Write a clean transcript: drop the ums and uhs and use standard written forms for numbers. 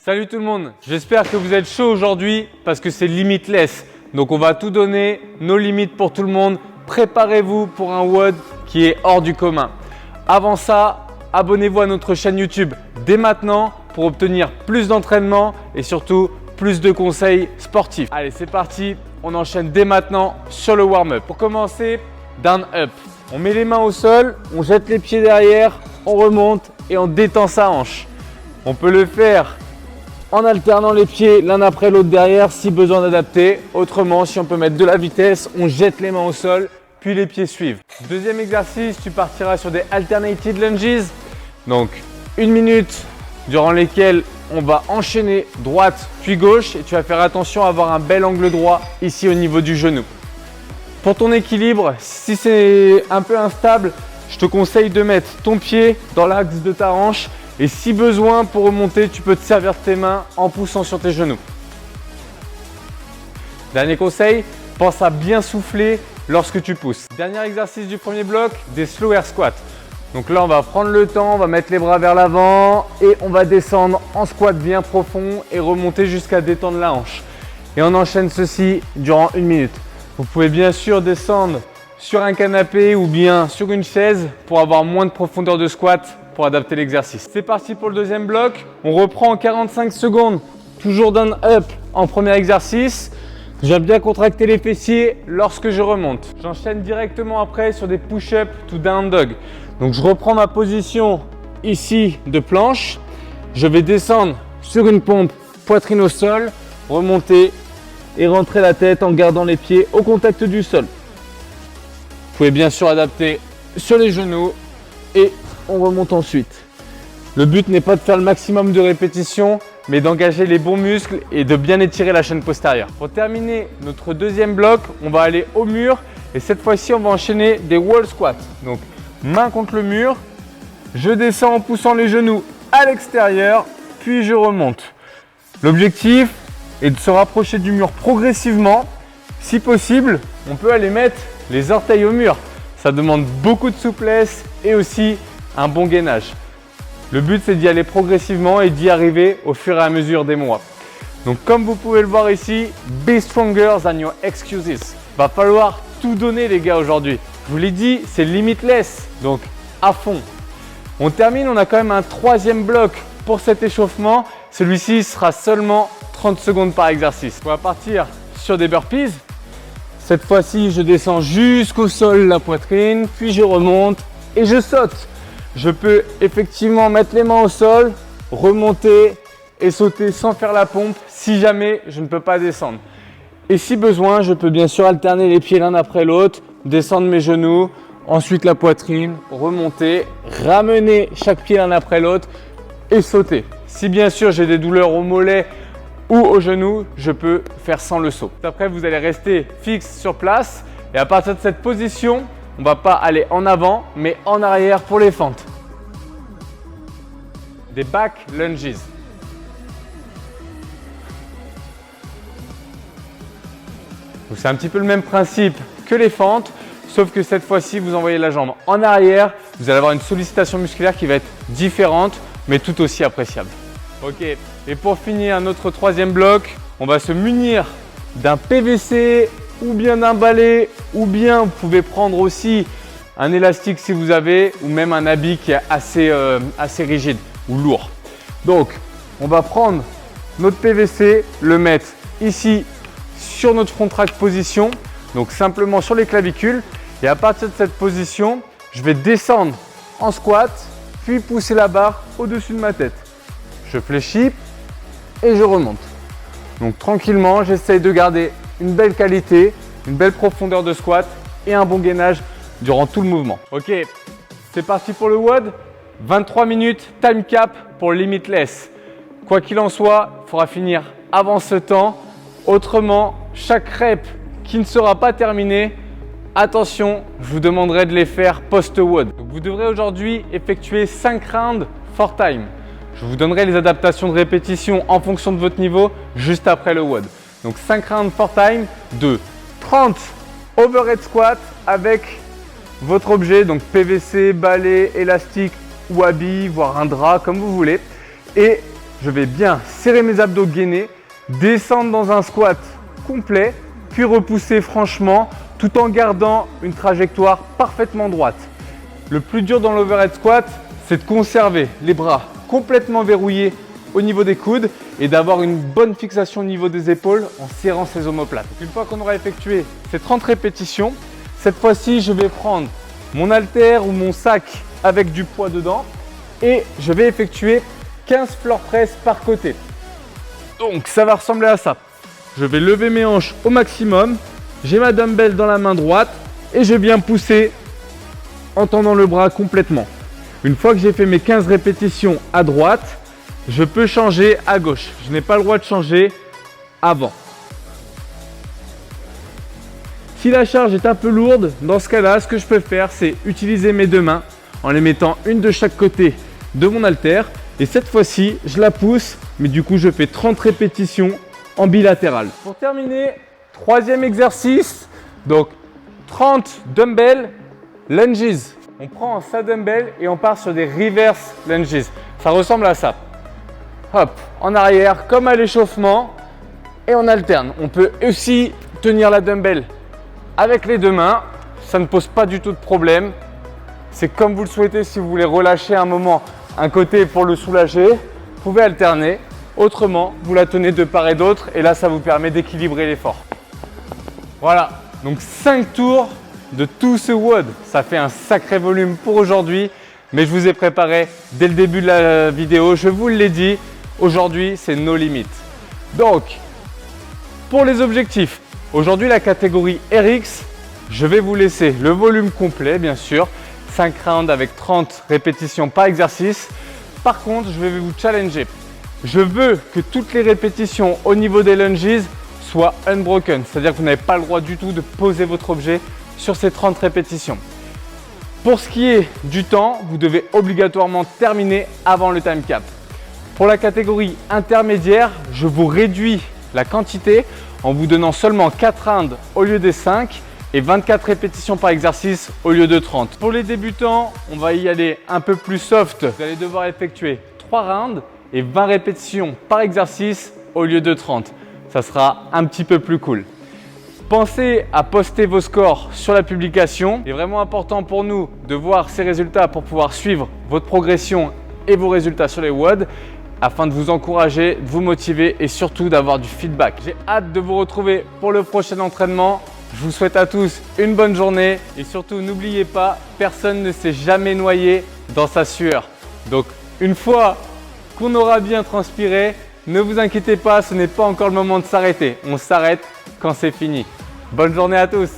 Salut tout le monde, j'espère que vous êtes chaud aujourd'hui parce que c'est limitless. Donc on va tout donner, nos limites pour tout le monde. Préparez-vous pour un WOD qui est hors du commun. Avant ça, abonnez-vous à notre chaîne YouTube dès maintenant pour obtenir plus d'entraînement et surtout plus de conseils sportifs. Allez, c'est parti, on enchaîne dès maintenant sur le warm-up. Pour commencer, down up. On met les mains au sol, on jette les pieds derrière, on remonte et on détend sa hanche. On peut le faire en alternant les pieds l'un après l'autre derrière si besoin d'adapter. Autrement, si on peut mettre de la vitesse, on jette les mains au sol, puis les pieds suivent. Deuxième exercice, tu partiras sur des alternated lunges. Donc, 1 minute durant lesquelles on va enchaîner droite puis gauche et tu vas faire attention à avoir un bel angle droit ici au niveau du genou. Pour ton équilibre, si c'est un peu instable, je te conseille de mettre ton pied dans l'axe de ta hanche et si besoin pour remonter, tu peux te servir de tes mains en poussant sur tes genoux. Dernier conseil, pense à bien souffler lorsque tu pousses. Dernier exercice du premier bloc, des slow air squats. Donc là, on va prendre le temps, on va mettre les bras vers l'avant et on va descendre en squat bien profond et remonter jusqu'à détendre la hanche. Et on enchaîne ceci durant 1 minute. Vous pouvez bien sûr descendre sur un canapé ou bien sur une chaise pour avoir moins de profondeur de squat pour adapter l'exercice. C'est parti pour le deuxième bloc. On reprend en 45 secondes, toujours down up en premier exercice. J'aime bien contracter les fessiers lorsque je remonte. J'enchaîne directement après sur des push-ups to down dog. Donc je reprends ma position ici de planche. Je vais descendre sur une pompe, poitrine au sol, remonter et rentrer la tête en gardant les pieds au contact du sol. Vous pouvez bien sûr adapter sur les genoux et on remonte ensuite. Le but n'est pas de faire le maximum de répétitions, mais d'engager les bons muscles et de bien étirer la chaîne postérieure. Pour terminer notre deuxième bloc, on va aller au mur et cette fois-ci, on va enchaîner des wall squats. Donc, main contre le mur, je descends en poussant les genoux à l'extérieur, puis je remonte. L'objectif est de se rapprocher du mur progressivement. Si possible, on peut aller mettre les orteils au mur. Ça demande beaucoup de souplesse et aussi un bon gainage. Le but, c'est d'y aller progressivement et d'y arriver au fur et à mesure des mois. Donc, comme vous pouvez le voir ici, be stronger than your excuses. Va falloir tout donner les gars aujourd'hui. Je vous l'ai dit, c'est limitless, donc à fond. On termine, on a quand même un troisième bloc pour cet échauffement. Celui-ci sera seulement 30 secondes par exercice. On va partir sur des burpees. Cette fois-ci, je descends jusqu'au sol la poitrine, puis je remonte et je saute. Je peux effectivement mettre les mains au sol, remonter et sauter sans faire la pompe si jamais je ne peux pas descendre. Et si besoin, je peux bien sûr alterner les pieds l'un après l'autre, descendre mes genoux, ensuite la poitrine, remonter, ramener chaque pied l'un après l'autre et sauter. Si bien sûr j'ai des douleurs au mollet ou au genou, je peux faire sans le saut. Après, vous allez rester fixe sur place et à partir de cette position, on ne va pas aller en avant, mais en arrière pour les fentes. Des back lunges. C'est un petit peu le même principe que les fentes, sauf que cette fois-ci, vous envoyez la jambe en arrière. Vous allez avoir une sollicitation musculaire qui va être différente, mais tout aussi appréciable. Ok, et pour finir notre troisième bloc, on va se munir d'un PVC ou bien d'un balai, ou bien vous pouvez prendre aussi un élastique si vous avez, ou même un habit qui est assez rigide ou lourd. Donc, on va prendre notre PVC, le mettre ici sur notre front track position, donc simplement sur les clavicules. Et à partir de cette position, je vais descendre en squat, puis pousser la barre au-dessus de ma tête. Je fléchis et je remonte. Donc tranquillement, j'essaye de garder une belle qualité, une belle profondeur de squat et un bon gainage durant tout le mouvement. Ok, c'est parti pour le WOD. 23 minutes, time cap pour limitless. Quoi qu'il en soit, il faudra finir avant ce temps. Autrement, chaque rep qui ne sera pas terminé, attention, je vous demanderai de les faire post-WOD. Vous devrez aujourd'hui effectuer 5 rounds for time. Je vous donnerai les adaptations de répétition en fonction de votre niveau juste après le WOD. Donc 5 rounds for time de 30 overhead squats avec votre objet, donc PVC, balai, élastique ou habit, voire un drap comme vous voulez. Et je vais bien serrer mes abdos gainés, descendre dans un squat complet, puis repousser franchement tout en gardant une trajectoire parfaitement droite. Le plus dur dans l'overhead squat, c'est de conserver les bras complètement verrouillés au niveau des coudes et d'avoir une bonne fixation au niveau des épaules en serrant ses omoplates. Une fois qu'on aura effectué ces 30 répétitions, cette fois-ci, je vais prendre mon haltère ou mon sac avec du poids dedans et je vais effectuer 15 floor press par côté. Donc ça va ressembler à ça. Je vais lever mes hanches au maximum, j'ai ma dumbbell dans la main droite et je viens pousser en tendant le bras complètement. Une fois que j'ai fait mes 15 répétitions à droite, je peux changer à gauche. Je n'ai pas le droit de changer avant. Si la charge est un peu lourde, dans ce cas-là, ce que je peux faire, c'est utiliser mes deux mains en les mettant une de chaque côté de mon haltère. Et cette fois-ci, je la pousse, mais du coup, je fais 30 répétitions en bilatéral. Pour terminer, troisième exercice, donc 30 dumbbell lunges. On prend sa dumbbell et on part sur des reverse lunges. Ça ressemble à ça. Hop, en arrière, comme à l'échauffement, et on alterne. On peut aussi tenir la dumbbell avec les deux mains. Ça ne pose pas du tout de problème. C'est comme vous le souhaitez. Si vous voulez relâcher un moment un côté pour le soulager, vous pouvez alterner. Autrement, vous la tenez de part et d'autre et là, ça vous permet d'équilibrer l'effort. Voilà, donc 5 tours de tout ce WOD. Ça fait un sacré volume pour aujourd'hui, mais je vous ai préparé dès le début de la vidéo. Je vous l'ai dit, aujourd'hui, c'est nos limites. Donc, pour les objectifs, aujourd'hui, la catégorie RX, je vais vous laisser le volume complet, bien sûr. 5 rounds avec 30 répétitions par exercice. Par contre, je vais vous challenger. Je veux que toutes les répétitions au niveau des lunges soient unbroken, c'est-à-dire que vous n'avez pas le droit du tout de poser votre objet sur ces 30 répétitions. Pour ce qui est du temps, vous devez obligatoirement terminer avant le time cap. Pour la catégorie intermédiaire, je vous réduis la quantité en vous donnant seulement 4 rounds au lieu des 5 et 24 répétitions par exercice au lieu de 30. Pour les débutants, on va y aller un peu plus soft. Vous allez devoir effectuer 3 rounds et 20 répétitions par exercice au lieu de 30. Ça sera un petit peu plus cool. Pensez à poster vos scores sur la publication. Il est vraiment important pour nous de voir ces résultats pour pouvoir suivre votre progression et vos résultats sur les WOD afin de vous encourager, de vous motiver et surtout d'avoir du feedback. J'ai hâte de vous retrouver pour le prochain entraînement. Je vous souhaite à tous une bonne journée et surtout n'oubliez pas, personne ne s'est jamais noyé dans sa sueur. Donc une fois qu'on aura bien transpiré, ne vous inquiétez pas, ce n'est pas encore le moment de s'arrêter. On s'arrête quand c'est fini. Bonne journée à tous!